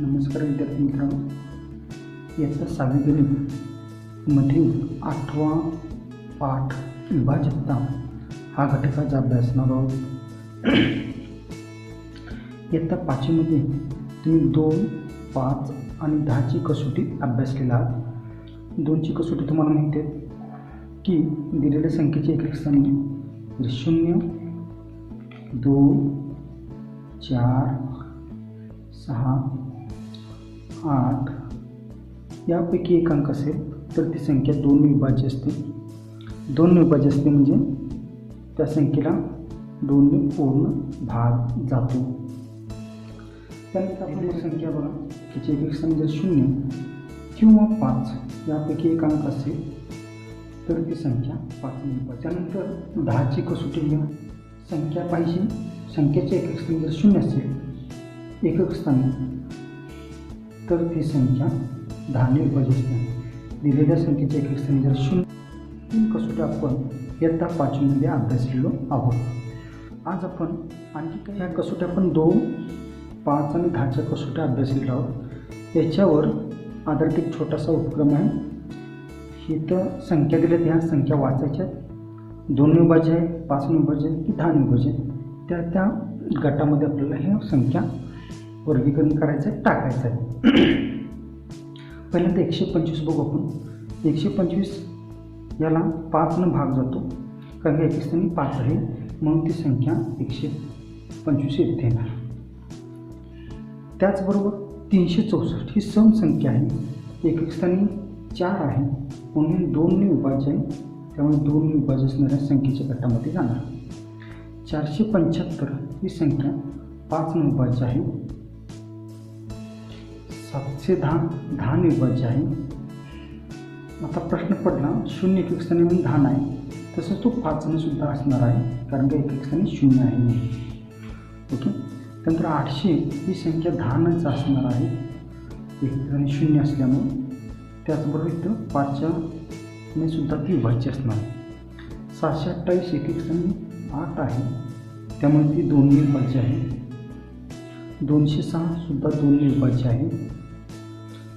नमस्कार विद्यार्थी मित्रांनो, इयत्ता 6वी गणित मधील 8वा पाठ विभाजकता हा घटकाचा अभ्यासणार आहोत. इयत्ता 5वी मध्ये तुम्ही 2, 5 आणि 10ची कसोटी अभ्यासलेला आहात. 2ची कसोटी तुम्हाला माहिती आहे की दिलेल्या संख्येचे एक स्थानी 0, 2, 4, 6, 8 यापैकी एक अंक असेल तर ती संख्या 2 ने विभाज्य असते. 2 ने विभाज्य असते म्हणजे त्या संख्येला 2 ने पूर्ण भाग जातो. त्यानंतर आपण संख्या बघा, त्याची एक स्थानी जर 0 किंवा 5 यापैकी एक अंक असेल तर ती संख्या 5 ने विभाज्य. त्यानंतर 10ची कसोटी घ्या. संख्या पाहिजे, संख्येचे एक स्थानी जर 0 असेल एकक स्थानी तर ती संख्या 10 ने विभाज्य असते. दिलेल्या संख्येच्या एकक स्थानी जर 0. 3 कसोट्या आपण इयत्ता 5वी मध्ये अभ्यासलेलो आहोत. आज आपण आणखी काही ह्या कसोट्या आपण 2, 5 आणि 10च्या कसोट्या अभ्यासलेल्या आहोत. याच्यावर आधारित एक छोटासा उपक्रम आहे. ही तर संख्या दिल्यात, ह्या संख्या वाचायच्या. 2 ने विभाज्य आहे, 5 ने विभाज्य आहे की 10 ने विभाज्य आहे, त्या गटामध्ये आपल्याला ह्या संख्या वर्गीकरण करायचं आहे, टाकायचं आहे. पहिल्यांदा 125 बघू आपण. 125 याला 5 ने भाग जातो कारण की एक स्थानी 5 आहे म्हणून ती संख्या 125 येथे येणार. त्याचबरोबर 364 ही सम संख्या आहे. एक स्थानी 4 आहे म्हणून 2 ने विभाज्य आहे, त्यामुळे 2 ने विभाज्य असणाऱ्या संख्येच्या गटामध्ये जाणार. 475 ही संख्या 5 ने विभाज्य आहे. 710 10 ने विभाज्य आहे. आता प्रश्न पडला 0 एकक स्थानी म्हणून 10 आहे, तसंच तो 5 ने सुद्धा असणार आहे कारण की एकक स्थानी 0 आहे. ओके. त्यानंतर 800 ही संख्या 10 नेच असणार आहे, एकक स्थानी 0 असल्यामुळे. त्याचबरोबर इथं 5च्या ने सुद्धा ती विभाज्य असणार आहे. 728 एकक स्थानी 8 आहे त्यामुळे ती 2 ने विभाज्य आहे. 206 सुद्धा 2 ने विभाज्य आहे.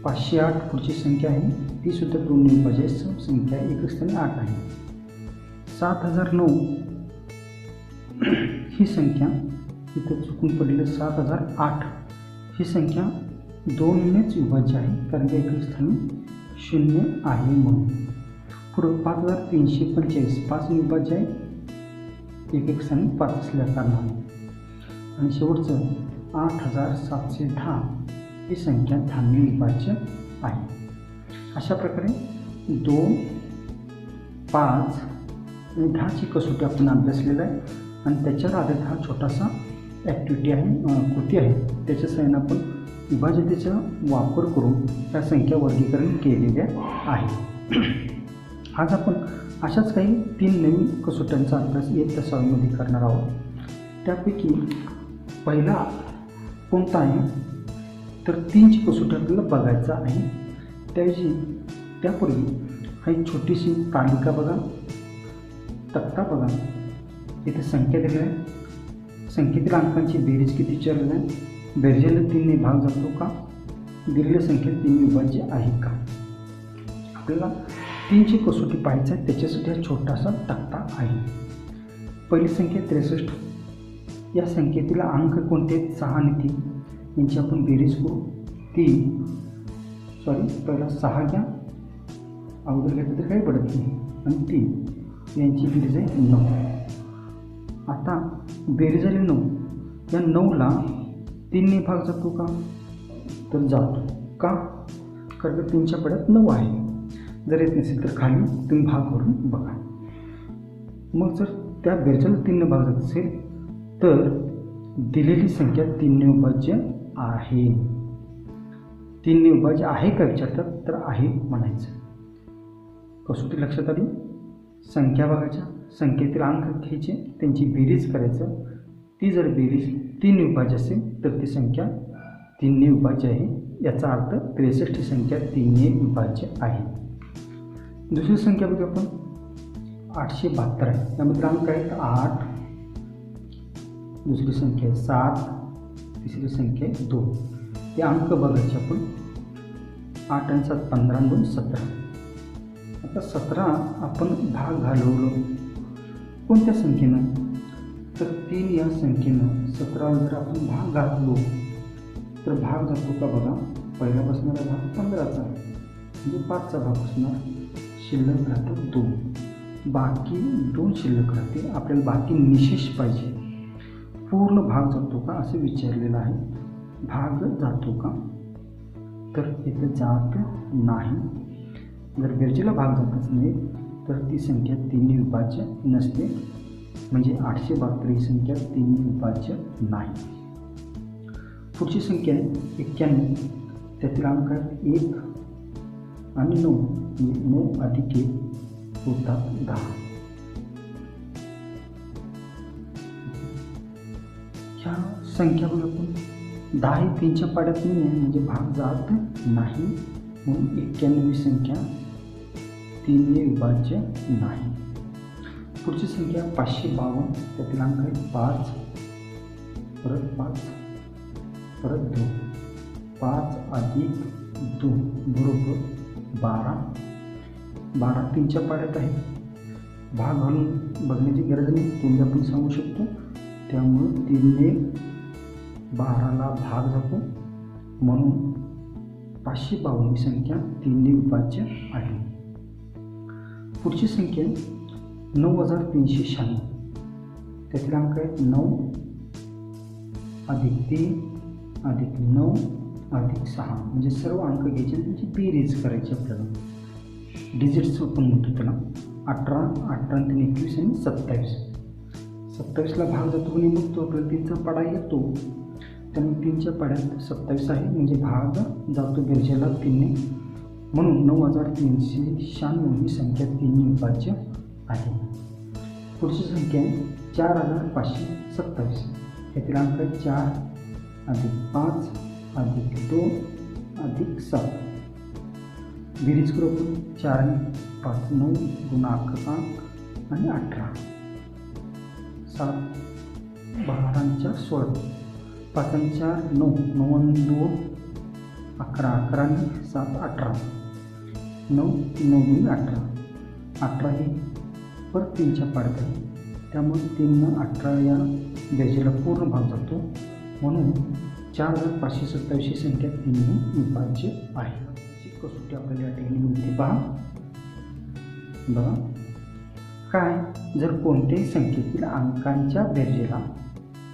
508 पुढची संख्या आहे, ती सुद्धा 2 ने विभाज्य आहे. सम संख्या एकक स्थानी 8 आहे. 7009 ही संख्या इथं चुकून पडलेलं 7008 ही संख्या 2 नेच विभाज्य आहे कारण की एकक स्थानी 0 आहे म्हणून. पुढं 5345 5 ने विभाज्य आहे, एकक स्थानी 5 असल्या कारणाने. आणि शेवटचं 8710 ही संख्या 10 ने विभाज्य आहे. अशा प्रकारे 2, 5 आणि 10ची कसोटी आपण अभ्यासलेला आहे आणि त्याच्यावर आधारित हा छोटासा ॲक्टिव्हिटी आहे, कृती आहे. त्याच्या सहाय्याने आपण विभाज्यतेचा वापर करून त्या संख्या वर्गीकरण केलेल्या आहे. आज आपण अशाच काही 3 नवीन कसोट्यांचा अभ्यास इयत्ता 6वी मध्ये करणार आहोत. त्यापैकी पहिला कोणता आहे तर 3ची कसोटी आपल्याला बघायचा आहे. त्यापूर्वी हा एक छोटीशी तालिका बघा, तक्ता बघा. इथे संख्या दिलेल्या आहे, संख्येतील अंकांची बेरीज किती विचारलेली आहे. बेरजेला 3 ने भाग जातो का, दिलेल्या संख्येत 3 विभाज्य आहे का. आपल्याला 3ची कसोटी पाहायचं आहे, त्याच्यासाठी हा छोटासा तक्ता आहे. पहिली संख्या 63. या संख्येतील अंक कोणते आहेत, 6 आणि 3 यांची आपण बेरीज करू. पहिला 6 घ्या, अगोदर घेतलं तर काही पडत नाही, आणि 3 यांची बेरीज आहे 9. आता बेरीज झाली 9. या 9ला 3 ने भाग जातो का तर जातो. का, कारण 3च्या पड्यात 9 आहे. जर येत नसेल तर खाली तुम्ही भाग करून बघा. मग जर त्या बेरजेला 3 ने भाग जात असेल तर दिलेली संख्या 3 ने विभाज्य आहे. 3 ने विभाज्य आहे का विचारतात तर आहे म्हणायचं. कसोटी लक्षात आली. संख्या बघायच्या, संख्येतील अंक घ्यायचे, त्यांची बेरीज करायचं. ती जर बेरीज 3 ने विभाज्य असेल तर ती संख्या 3 ने विभाज्य आहे. याचा अर्थ 63 ही संख्या 3 ने विभाज्य आहे. दुसरी संख्या बघू आपण 872 आहे. त्यामध्ये अंक आहेत 8, दुसरी संख्या आहे 7, तिसरी संख्या आहे 2. हे अंक बघायचे आपण. 8 आणि 7 15 आणि 2 17. आता 17 आपण भाग घालवलं कोणत्या संख्येनं, तर 3 या संख्येनं 17 जर आपण भाग घातलो तर भाग जातो का बघा. पहिला बसणारा भाग 15चा म्हणजे 5चा भाग बसणार, शिल्लक राहतात 2. बाकी 2 शिल्लक राहते. आपल्याला बाकी निशेष पाहिजे. पूर्ण भाग जातो का असं विचारलेलं आहे. भाग जातो का, तर इथं जात नाही. जर बेरजेला भाग जातच नाही तर ती संख्या 3 ने विभाज्य नसते. म्हणजे 872 ही संख्या 3 ने विभाज्य नाही. पुढची संख्या आहे 91. त्यातील अंक आहेत 1 आणि 9. म्हणजे 9 अधिक 1 होतात 10. ह्या संख्यावर आपण 10 ही 3च्या पाड्यात नाही आहे म्हणजे भाग जात नाही. म्हणून 91 ही संख्या 3 ने विभाज्य नाही. पुढची संख्या 552. त्यातील अंक आहेत 5 परत 5 परत 2. 5 अधिक 2 बरोबर 12. 12 3च्या पाड्यात आहे. भाग घालून बघण्याची गरज नाही, तुम्ही आपण सांगू शकतो. त्यामुळं 3 ने 12ला भाग जातो. म्हणून 552 ही संख्या 3 ने विभाज्य आहे. पुढची संख्या 9396. त्यातील अंक आहेत 9 अधिक 3 अधिक 9 अधिक 6. म्हणजे सर्व अंक घ्यायचे आणि त्यांची बेरीज करायची आपल्याला. डिजिट्स आपण म्हणतो त्याला. 18 18 आणि 3 21 आणि 27. 27ला भाग जातो आणि बघतो आपल्याला 3चा पाडा येतो. त्यामुळे 3च्या पाड्यात 27 आहे म्हणजे भाग जातो बेरजेला 3 ने. म्हणून 9396 ही संख्या 3 ने विभाज्य आहे. पुढची संख्या आहे 4527. यातील अंक 4 अधिक 5 अधिक 2 अधिक 7. बेरीज करू आपण. 4 आणि 5 9 गुणा 11 आणि 18. 7 12 आणि 4 16. 5 आणि 4 9 9 आणि 2 11 11 आणि 7 18. 9 9 2 18. 18 ही परत 3च्या पाड्यात आहे. त्यामुळे 3 ने 18 या बेरजेला पूर्ण भाग जातो. म्हणून 4527 ही संख्या 3 ने विभाज्य आहे. अशी कसोटी आपल्याला या ठिकाणी मिळते. बघा काय, जर कोणत्याही संख्येतील अंकांच्या बेरजेला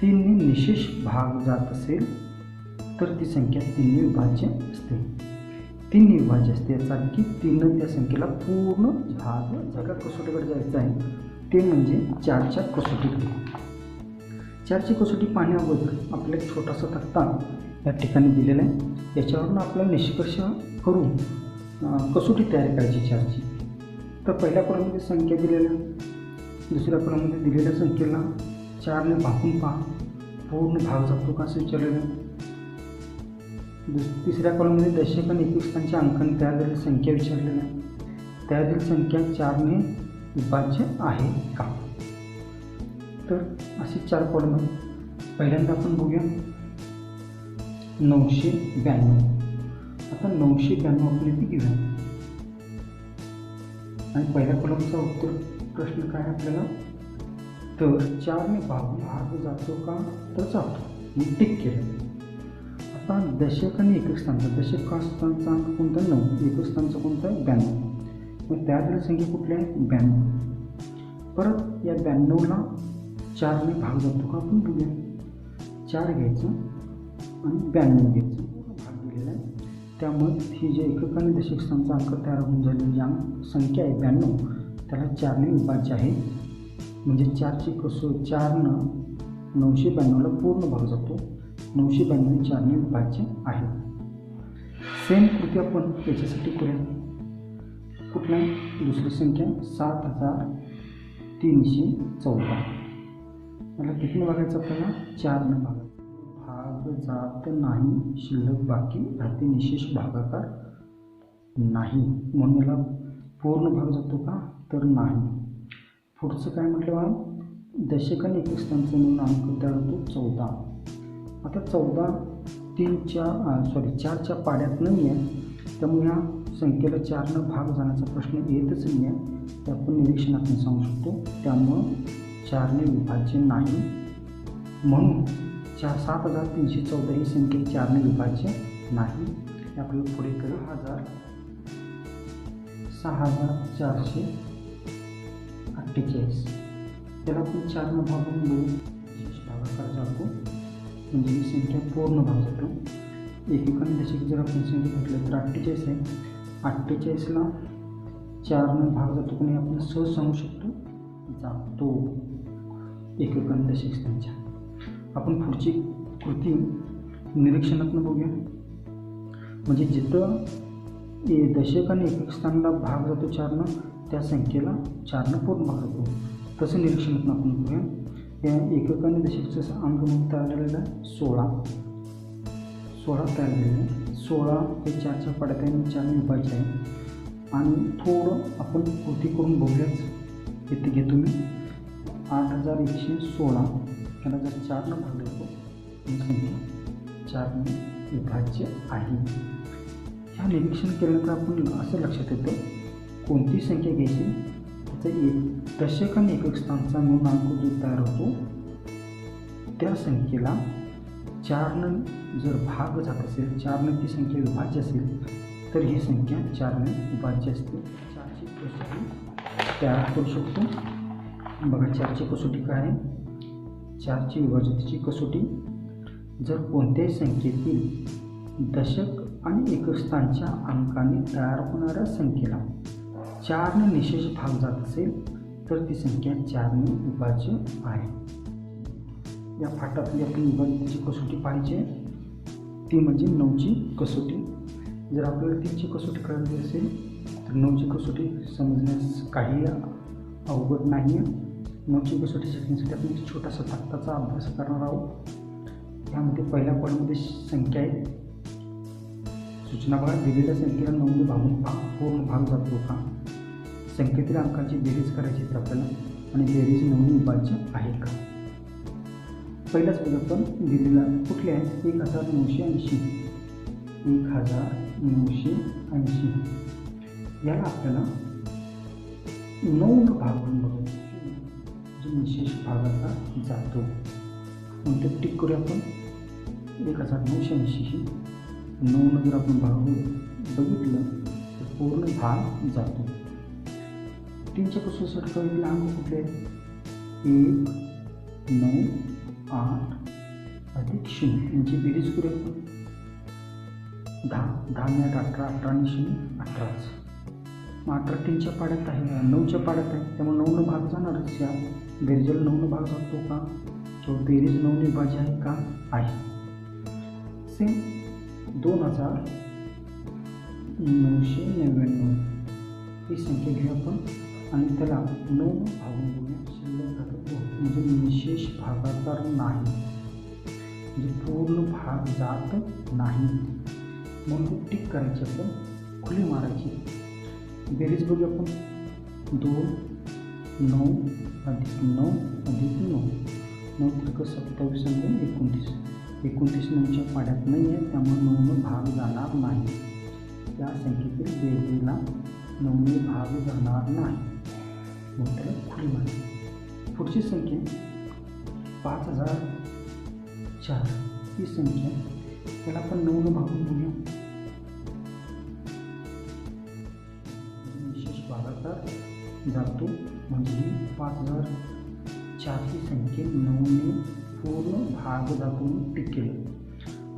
3 ने निशेष भाग जात असेल तर ती संख्या 3 ने विभाज्य असते. 3 ने विभाज्य असते याचा अर्थ की 3 ने त्या संख्येला पूर्ण भाग. जगा कसोटीकडे जायचं आहे ते म्हणजे 4च्या कसोटीकडे. 4ची कसोटी पाहण्याअगोदर आपल्याला एक छोटासा तक्ता या ठिकाणी दिलेला आहे. याच्यावरून आपल्याला निष्कर्ष करून कसोटी तयार करायची 4ची. तर पहिल्या कॉलममध्ये संख्या दिलेल्या, दुसऱ्या कॉलममध्ये दिलेल्या संख्येला 4 ने भागून पहा पूर्ण भाग जातो का असं विचारलेलं आहे. तिसऱ्या कॉलममध्ये दशक आणि एकवीस स्थानच्या अंकाने तयार झालेली संख्या विचारलेली आहे. तयार झालेली संख्या 4 ने विभाज्य आहे का. तर असे 4 कॉलम आहेत. पहिल्यांदा आपण बघूया 992. आता 992 आपण इथे घेऊया आणि पहिल्या कॉलमचा उत्तर प्रश्न काय आपल्याला, तर 4 ने भाग जातो का, तर जातो. मी टिक केलं. आता दशक आणि एकवीस स्थानचा, दशक स्थानचा अंक कोणता 9, एकवीस स्थानचा कोणता आहे 92. मग त्यातील संख्या कुठल्या आहे 92. परत या 92ला 4 ने भाग जातो का आपण बघूया. 4 घ्यायचं आणि 92 घ्यायचं, भाग दिलेला आहे. त्यामुळे ही जे एकक आणि दशक स्थानचा अंक तयार होऊन झालेली जी संख्या आहे 92 त्याला 4 ने विभाज्य आहे. म्हणजे 4ची कसो 4 न 992ला पूर्ण भाग जातो. 992 4 ने विभाज्य आहे. सेम कृती आपण याच्यासाठी करूया. कुठला दुसरी संख्या 7314. मला किती बघायचं आपल्याला 4 ने भागायचं. भाग जात नाही, शिल्लक बाकी राहते, निशेष भागाकार नाही. म्हणून याला पूर्ण भाग जातो का, तर नाही. पुढचं काय म्हटलं बघा, दशक आणि एकवीस स्थानचं म्हणून अंक तयार होतो 14. आता 14 4च्या पाड्यात नाही आहे, त्यामुळे या संख्येला 4नं भाग जाण्याचा प्रश्न येतच नाही आहे. ते आपण निरीक्षणातून सांगू शकतो. त्यामुळं 4ने विभाज्य नाही. म्हणून 7314 ही संख्या 4ने विभाज्य नाही. आपल्याला पुढे करू 6448. त्याला आपण 4नं भागून बघू, भागाकार जातो म्हणजे ही संख्या पूर्ण भाग जातो. एकेकाने दशक जर आपण संख्या घेतलं तर 48 आहे. 48ला 4नं भाग जातो की नाही आपण सहज सांगू शकतो, जातो. एकेकाने दशक संख्या. आपण पुढची कृती निरीक्षणातून बघूया. म्हणजे जिथं दशक आणि एकक स्थानाला भाग जातो 4नं, त्या संख्येला 4नं पूर्ण भाग जातो. तसं निरीक्षणातून आपण बघूया. या एकक आणि दशकचं अंक म्हणून तयार झालेलं आहे 16 तयार झालेलं आहे. 16 हे 4च्या पाड्यात आहे आणि 4ने विभाज्य आहे. आणि थोडं आपण कृती करून बघूयाच. इथे घेतो मी 8116. त्याला जर 4नं भाग देतो ही संख्या 4ने विभाज्य आहे. ह्या निरीक्षण केल्यानंतर आपण असं लक्षात येतं कोणती संख्या घ्यायची, त्याचा दशक आणि एकक स्थानचा गुणांक जो तयार होतो त्या संख्येला 4नं जर भाग जात असेल, 4नं ती संख्या विभाज्य असेल तर ही संख्या 4ने विभाज्य असते. 4ची कसोटी तयार करू शकतो. बघा 4ची कसोटी काय आहे. 4ची विभाज्यतेची कसोटी जर कोणत्याही संख्येतील दशक आणि एकक स्थानच्या अंकाने तयार होणाऱ्या संख्येला 4ने निशेष भाग जात असेल तर ती संख्या 4ने विभाज्य आहे. या पाठातली आपण विभाज्यतेची कसोटी पाहिजे ती म्हणजे 9ची कसोटी. जर आपल्याला 3ची कसोटी करायची असेल तर 9ची कसोटी समजण्यास काही अवघड नाही आहे. 9ची कसोटी शिकण्यासाठी आपण एक छोटासा तक्ताचा अभ्यास करणार आहोत. यामध्ये पहिल्या पाठामध्ये संख्या आहे. सूचना बघा, दिलेल्या संख्येला 9ने भागून पूर्ण भाग जातो का, संख्येतील अंकांची बेरीज करायची आहे आपल्याला आणि बेरीज 9ने विभाज्य आहे का. पहिलाच बघा आपण दिलेला कुठले आहे 1980. 1980 याला आपल्याला 9 भागून बघायचं जो निशेष भागाचा जातो. म्हणते टिक करूया आपण 1980 9 जर आपण भागून बघितलं तर पूर्ण भाग जातो. 3च्या कसोटीसाठी अंक कुठले आहेत 1 9 8 अधिक 0 यांची बेरीज करूया आपण 10 10 18 18 आणि 0 18. 18 3च्या पाड्यात आहे, 9च्या पाड्यात आहे, त्यामुळे 9नं भाग जाणारच. या बेरीजला 9नं भाग जातो का, किंवा बेरीज 9ने विभाज्य आहे का, आहे. सेम 2999 ही संख्या घेऊ आपण आणि त्याला 9 भागून बघूया. शिल्लक घटक म्हणजे निशेष भागाकार नाही, म्हणजे पूर्ण भाग जात नाही म्हणून टिक करायची, आपण खुली मारायची. बेरीज बघूया आपण 2 9 अधिक 9 अधिक 9 9 त्रिक 27 आणि 29. 29 9च्या पाड्यात नाही आहे, त्यामुळे 9नं भाग जाणार नाही. त्या संख्येतील बेरीजला 9ने भाग जाणार नाही मग त्याला खुली मारायची. पुढची संख्या 5004 ही संख्या त्याला आपण 9नं भागून बघूया. विशेष भागाकार जातो म्हणजे ही 5004 ही संख्या 9ने पूर्ण भाग दाखवून टिक केलं.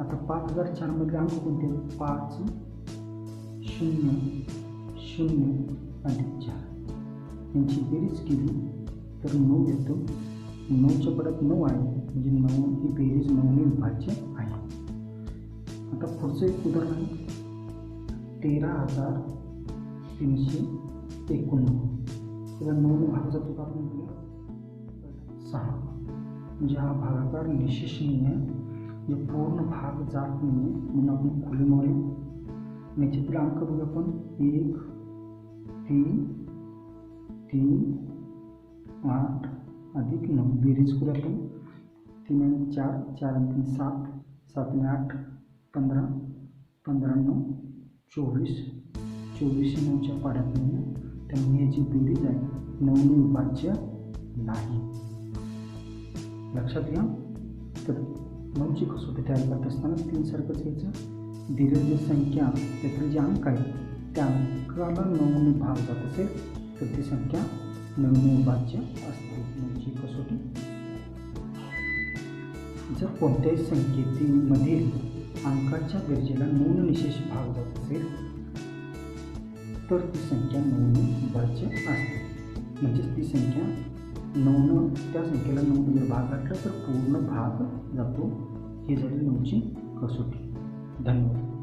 आता 5004 मधले अंक कोणते 5 0 0 अधिक 4 यांची बेरीज केली तर 9 येतो. 9च्या पदात 9 आहे म्हणजे 9 ही बेरीज 9ने विभाज्य आहे. आता पुढचं एक उदाहरण आहे 13389. त्याला 9ने भाग जातो का आपण बघूया 6 म्हणजे हा भागाकार निशेष नाही आहे, म्हणजे पूर्ण भाग जात नाही आहे म्हणून आपण खुली मारूया. याच्यातील अंक बघूया आपण 1 3 3 8 अधिक 9 बेरीज करूया आपण 3 आणि 4 4 आणि 3 7 7 आणि 8 15, 15 9 24, 24 9च्या पाड्यात 9, त्यामुळे याची बेरीज आहे 9 विभाज्य नाही. लक्षात घ्या. तर 9ची कसोटी तयार करत असताना 3 सारखंच घ्यायचं. दिलेली जी संख्या त्यातले जे अंक आहेत त्या अंकाला 9ने भाग जात असेल तर ती संख्या 9ने विभाज्य असते. 9ची कसोटी. जर कोणत्याही संख्येमधील अंकाच्या बेरजेला 9ने निशेष भाग जात असेल तर ती संख्या 9ने विभाज्य असते. म्हणजेच ती संख्या 9 त्या संख्येला 9ने जर भाग घातला तर पूर्ण भाग जातो. ही झाली 9ची कसोटी. धन्यवाद.